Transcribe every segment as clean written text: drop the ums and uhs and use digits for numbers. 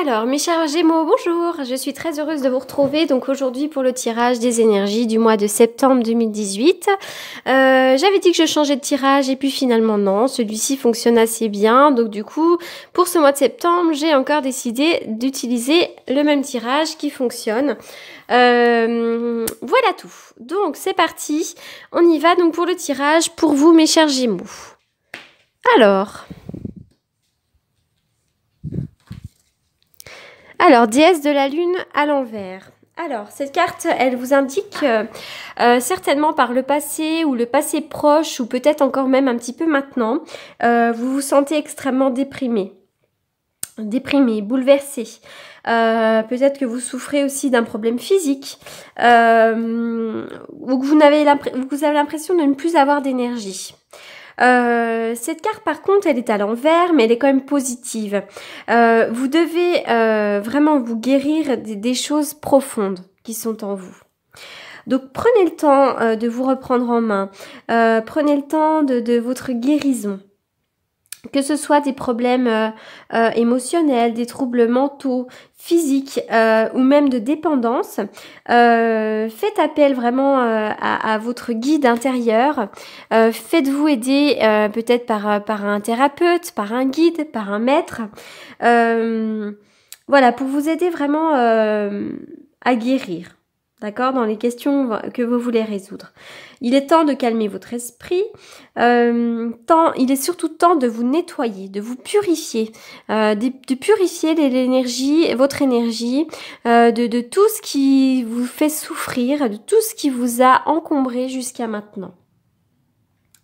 Alors, mes chers Gémeaux, bonjour, je suis très heureuse de vous retrouver donc aujourd'hui pour le tirage des énergies du mois de septembre 2018. J'avais dit que je changeais de tirage et puis finalement non, celui-ci fonctionne assez bien. Donc du coup, pour ce mois de septembre, j'ai encore décidé d'utiliser le même tirage qui fonctionne. Voilà tout. Donc c'est parti, on y va donc pour le tirage pour vous mes chers Gémeaux. Alors, déesse de la lune à l'envers. Alors, cette carte, elle vous indique certainement par le passé ou le passé proche ou peut-être encore même un petit peu maintenant, vous vous sentez extrêmement déprimé, bouleversé. Peut-être que vous souffrez aussi d'un problème physique ou que vous avez l'impression de ne plus avoir d'énergie. Cette carte par contre elle est à l'envers mais elle est quand même positive. Vous devez vraiment vous guérir des choses profondes qui sont en vous. Donc prenez le temps de vous reprendre en main, prenez le temps de votre guérison. Que ce soit des problèmes émotionnels, des troubles mentaux, physiques ou même de dépendance, faites appel vraiment à votre guide intérieur. Faites-vous aider peut-être par un thérapeute, par un guide, par un maître. Voilà, pour vous aider vraiment à guérir. D'accord, dans les questions que vous voulez résoudre. Il est temps de calmer votre esprit. Il est surtout temps de vous nettoyer, de vous purifier, de purifier l'énergie, votre énergie, de tout ce qui vous fait souffrir, de tout ce qui vous a encombré jusqu'à maintenant.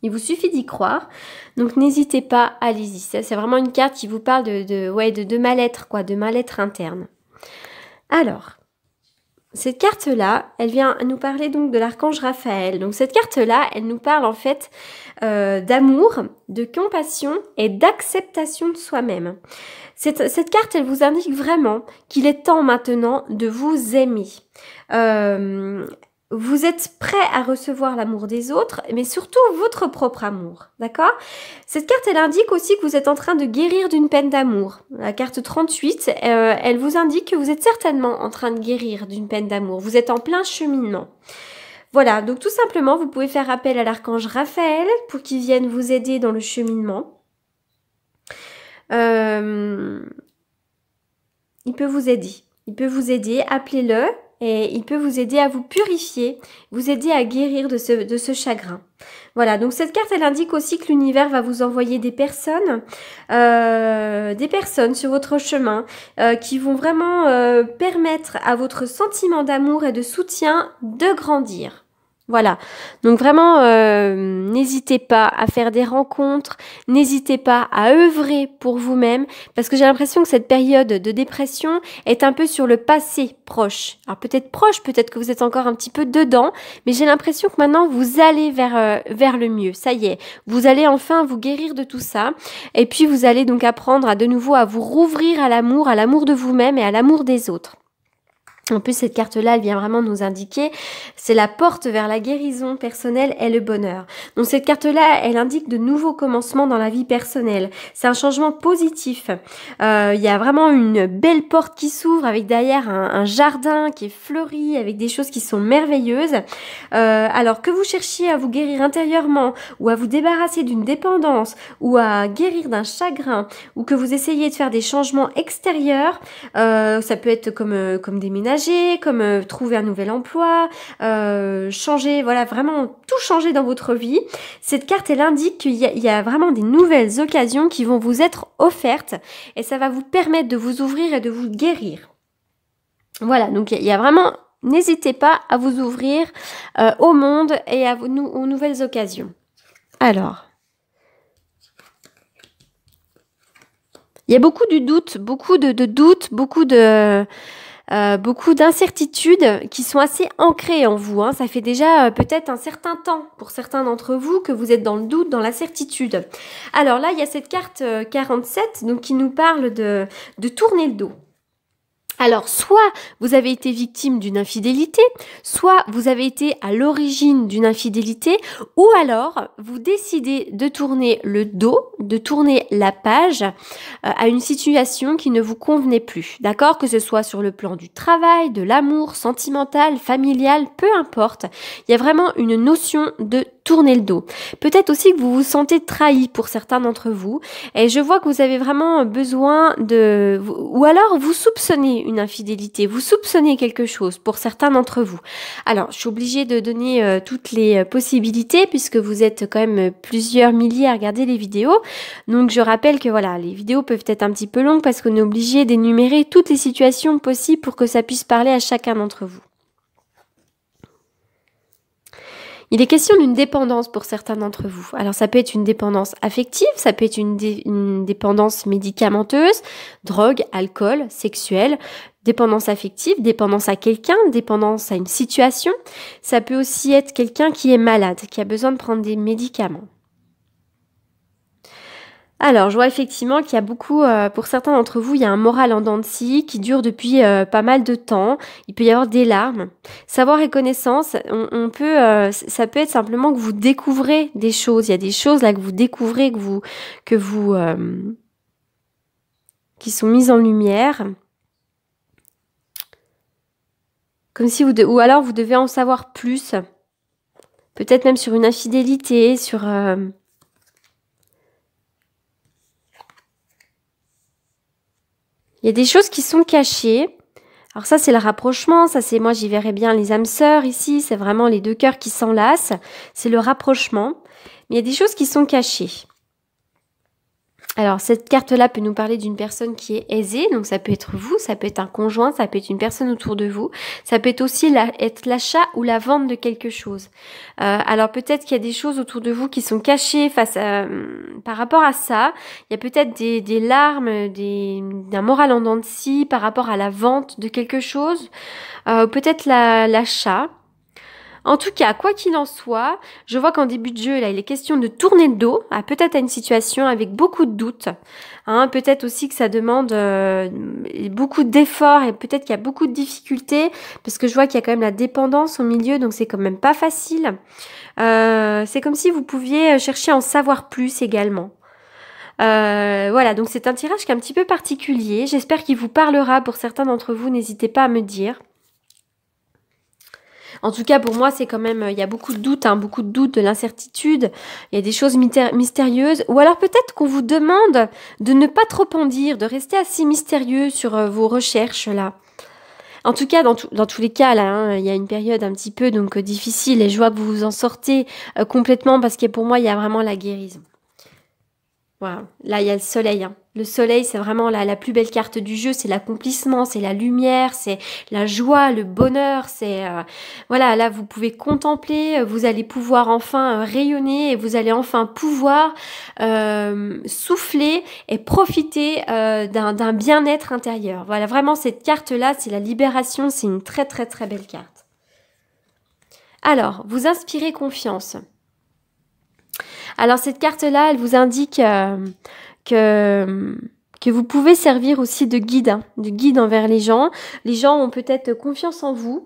Il vous suffit d'y croire, donc n'hésitez pas, allez-y. C'est vraiment une carte qui vous parle de mal-être, quoi, de mal-être interne. Alors. Cette carte-là, elle vient nous parler donc de l'archange Raphaël. Donc cette carte-là, elle nous parle en fait d'amour, de compassion et d'acceptation de soi-même. Cette carte, elle vous indique vraiment qu'il est temps maintenant de vous aimer. Vous êtes prêt à recevoir l'amour des autres, mais surtout votre propre amour, d'accord? Cette carte, elle indique aussi que vous êtes en train de guérir d'une peine d'amour. La carte 38, elle vous indique que vous êtes certainement en train de guérir d'une peine d'amour. Vous êtes en plein cheminement. Voilà, donc tout simplement, vous pouvez faire appel à l'archange Raphaël pour qu'il vienne vous aider dans le cheminement. Il peut vous aider, appelez-le. Et il peut vous aider à vous purifier, vous aider à guérir de ce chagrin. Voilà, donc cette carte, elle indique aussi que l'univers va vous envoyer des personnes sur votre chemin qui vont vraiment permettre à votre sentiment d'amour et de soutien de grandir. Voilà, donc vraiment, n'hésitez pas à faire des rencontres, n'hésitez pas à œuvrer pour vous-même, parce que j'ai l'impression que cette période de dépression est un peu sur le passé proche. Alors peut-être proche, peut-être que vous êtes encore un petit peu dedans, mais j'ai l'impression que maintenant vous allez vers le mieux. Ça y est, vous allez enfin vous guérir de tout ça, et puis vous allez donc apprendre de nouveau à vous rouvrir à l'amour de vous-même et à l'amour des autres. En plus, cette carte-là, elle vient vraiment nous indiquer, c'est la porte vers la guérison personnelle et le bonheur. Donc cette carte-là, elle indique de nouveaux commencements dans la vie personnelle. C'est un changement positif. Il y a vraiment une belle porte qui s'ouvre avec derrière un jardin qui est fleuri, avec des choses qui sont merveilleuses. Alors que vous cherchiez à vous guérir intérieurement ou à vous débarrasser d'une dépendance ou à guérir d'un chagrin ou que vous essayez de faire des changements extérieurs, ça peut être comme déménager, comme trouver un nouvel emploi, changer, voilà, vraiment tout changer dans votre vie. Cette carte, elle indique qu'il y a vraiment des nouvelles occasions qui vont vous être offertes et ça va vous permettre de vous ouvrir et de vous guérir. Voilà, donc il y a vraiment, n'hésitez pas à vous ouvrir au monde et aux nouvelles occasions. Alors, il y a beaucoup de doutes, beaucoup d'incertitudes qui sont assez ancrées en vous. Hein. Ça fait déjà peut-être un certain temps pour certains d'entre vous que vous êtes dans le doute, dans l'incertitude. Alors là, il y a cette carte 47 donc, qui nous parle de tourner le dos. Alors, soit vous avez été victime d'une infidélité, soit vous avez été à l'origine d'une infidélité, ou alors vous décidez de tourner le dos, de tourner la page à une situation qui ne vous convenait plus. D'accord? Que ce soit sur le plan du travail, de l'amour, sentimental, familial, peu importe. Il y a vraiment une notion de tourner le dos. Peut-être aussi que vous vous sentez trahi pour certains d'entre vous, et je vois que vous avez vraiment besoin de... Ou alors vous soupçonnez une infidélité, vous soupçonnez quelque chose pour certains d'entre vous. Alors, je suis obligée de donner toutes les possibilités puisque vous êtes quand même plusieurs milliers à regarder les vidéos. Donc, je rappelle que voilà, les vidéos peuvent être un petit peu longues parce qu'on est obligé d'énumérer toutes les situations possibles pour que ça puisse parler à chacun d'entre vous. Il est question d'une dépendance pour certains d'entre vous. Alors ça peut être une dépendance affective, ça peut être une dépendance médicamenteuse, drogue, alcool, sexuelle, dépendance affective, dépendance à quelqu'un, dépendance à une situation. Ça peut aussi être quelqu'un qui est malade, qui a besoin de prendre des médicaments. Alors, je vois effectivement qu'il y a beaucoup, pour certains d'entre vous, il y a un moral en dents de scie qui dure depuis pas mal de temps. Il peut y avoir des larmes. Savoir et connaissance, on peut, ça peut être simplement que vous découvrez des choses. Il y a des choses là que vous découvrez, qui sont mises en lumière. Comme si ou alors vous devez en savoir plus. Peut-être même sur une infidélité, sur... Il y a des choses qui sont cachées. Alors ça, c'est le rapprochement. Ça, c'est moi, j'y verrais bien les âmes sœurs ici. C'est vraiment les deux cœurs qui s'enlacent. C'est le rapprochement. Mais il y a des choses qui sont cachées. Alors, cette carte-là peut nous parler d'une personne qui est aisée. Donc, ça peut être vous, ça peut être un conjoint, ça peut être une personne autour de vous. Ça peut être aussi être l'achat ou la vente de quelque chose. Alors, peut-être qu'il y a des choses autour de vous qui sont cachées par rapport à ça. Il y a peut-être des larmes, d'un moral en dents de scie par rapport à la vente de quelque chose. Peut-être l'achat. En tout cas, quoi qu'il en soit, je vois qu'en début de jeu, là, il est question de tourner le dos, peut-être à une situation avec beaucoup de doutes. Peut-être aussi que ça demande beaucoup d'efforts et peut-être qu'il y a beaucoup de difficultés parce que je vois qu'il y a quand même la dépendance au milieu, donc c'est quand même pas facile. C'est comme si vous pouviez chercher à en savoir plus également. Voilà, donc c'est un tirage qui est un petit peu particulier. J'espère qu'il vous parlera pour certains d'entre vous. N'hésitez pas à me dire. En tout cas, pour moi, c'est quand même, il y a beaucoup de doutes, de l'incertitude, il y a des choses mystérieuses. Ou alors peut-être qu'on vous demande de ne pas trop en dire, de rester assez mystérieux sur vos recherches là. En tout cas, dans tous les cas, là, il y a une période un petit peu donc difficile et je vois que vous vous en sortez complètement parce que pour moi, il y a vraiment la guérison. Voilà. Là, il y a le soleil. Le soleil, c'est vraiment la plus belle carte du jeu. C'est l'accomplissement, c'est la lumière, c'est la joie, le bonheur. C'est voilà, là, vous pouvez contempler. Vous allez pouvoir enfin rayonner et vous allez enfin pouvoir souffler et profiter d'un bien-être intérieur. Voilà, vraiment, cette carte-là, c'est la libération. C'est une très, très, très belle carte. Alors, vous inspirez confiance. Alors cette carte-là, elle vous indique que vous pouvez servir aussi de guide envers les gens. Les gens ont peut-être confiance en vous.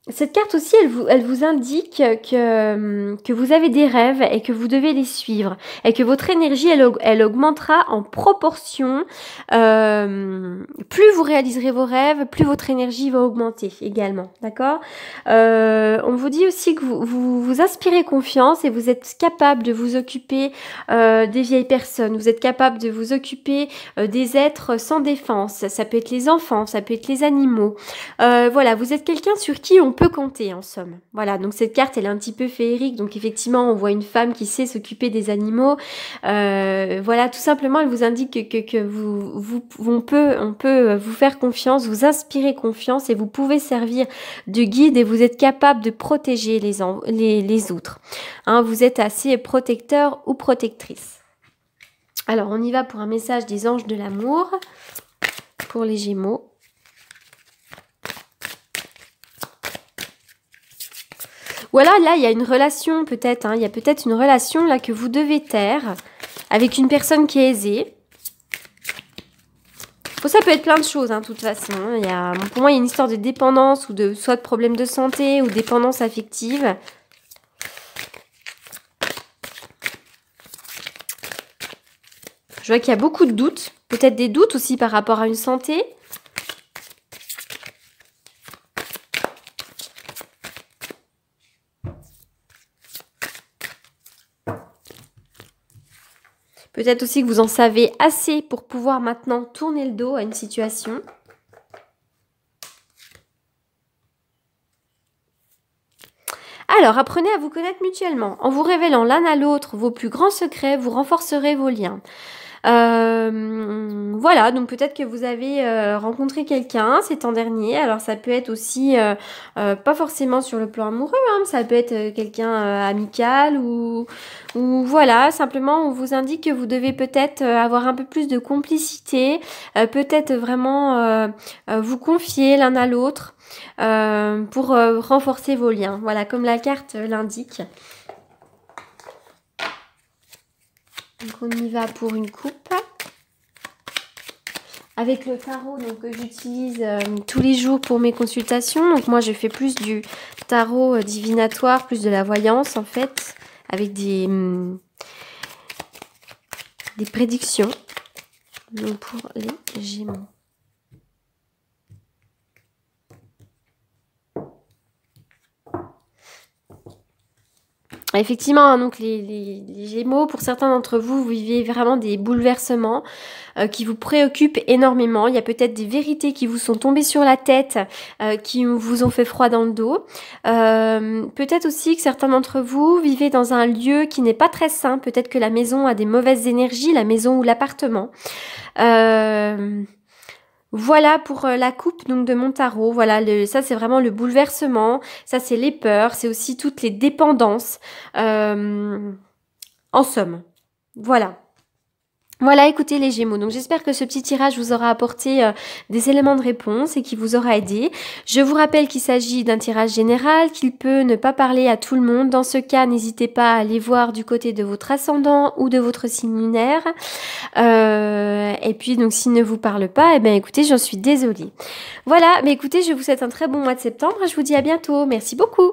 Cette carte aussi, elle vous indique que vous avez des rêves et que vous devez les suivre et que votre énergie, elle augmentera en proportion. Plus vous réaliserez vos rêves, plus votre énergie va augmenter également, d'accord? On vous dit aussi que vous inspirez confiance et vous êtes capable de vous occuper des vieilles personnes. Vous êtes capable de vous occuper des êtres sans défense. Ça peut être les enfants, ça peut être les animaux. Voilà, vous êtes quelqu'un sur qui on peut compter en somme. Voilà, donc cette carte elle est un petit peu féerique, donc effectivement on voit une femme qui sait s'occuper des animaux. Voilà, tout simplement elle vous indique que on peut vous faire confiance, vous inspirer confiance et vous pouvez servir de guide et vous êtes capable de protéger les autres. Vous êtes assez protecteur ou protectrice. Alors on y va pour un message des anges de l'amour pour les Gémeaux. Ou alors là, il y a une relation peut-être, il y a peut-être une relation là que vous devez taire avec une personne qui est aisée. Bon, ça peut être plein de choses, hein, de toute façon. Pour moi, il y a une histoire de dépendance ou de soit de problème de santé ou dépendance affective. Je vois qu'il y a beaucoup de doutes. Peut-être des doutes aussi par rapport à une santé. Peut-être aussi que vous en savez assez pour pouvoir maintenant tourner le dos à une situation. Alors, apprenez à vous connaître mutuellement. En vous révélant l'un à l'autre vos plus grands secrets, vous renforcerez vos liens. Voilà, donc peut-être que vous avez rencontré quelqu'un ces temps derniers. Alors ça peut être aussi, pas forcément sur le plan amoureux, hein, ça peut être quelqu'un amical ou voilà, simplement on vous indique que vous devez peut-être avoir un peu plus de complicité, peut-être vraiment vous confier l'un à l'autre pour renforcer vos liens. Voilà, comme la carte l'indique. Donc on y va pour une coupe. Avec le tarot que j'utilise tous les jours pour mes consultations. Donc moi je fais plus du tarot divinatoire, plus de la voyance en fait, avec des prédictions. Donc pour les Gémeaux. Effectivement, donc les Gémeaux, pour certains d'entre vous, vous vivez vraiment des bouleversements qui vous préoccupent énormément. Il y a peut-être des vérités qui vous sont tombées sur la tête, qui vous ont fait froid dans le dos. Peut-être aussi que certains d'entre vous vivez dans un lieu qui n'est pas très sain. Peut-être que la maison a des mauvaises énergies, la maison ou l'appartement. Voilà pour la coupe donc de mon tarot. Voilà, ça c'est vraiment le bouleversement. Ça c'est les peurs, c'est aussi toutes les dépendances. En somme, voilà. Voilà, écoutez les Gémeaux, donc j'espère que ce petit tirage vous aura apporté des éléments de réponse et qui vous aura aidé. Je vous rappelle qu'il s'agit d'un tirage général, qu'il peut ne pas parler à tout le monde. Dans ce cas, n'hésitez pas à aller voir du côté de votre ascendant ou de votre signe lunaire. Et puis, donc s'il ne vous parle pas, eh bien écoutez, j'en suis désolée. Voilà, mais écoutez, je vous souhaite un très bon mois de septembre. Je vous dis à bientôt. Merci beaucoup.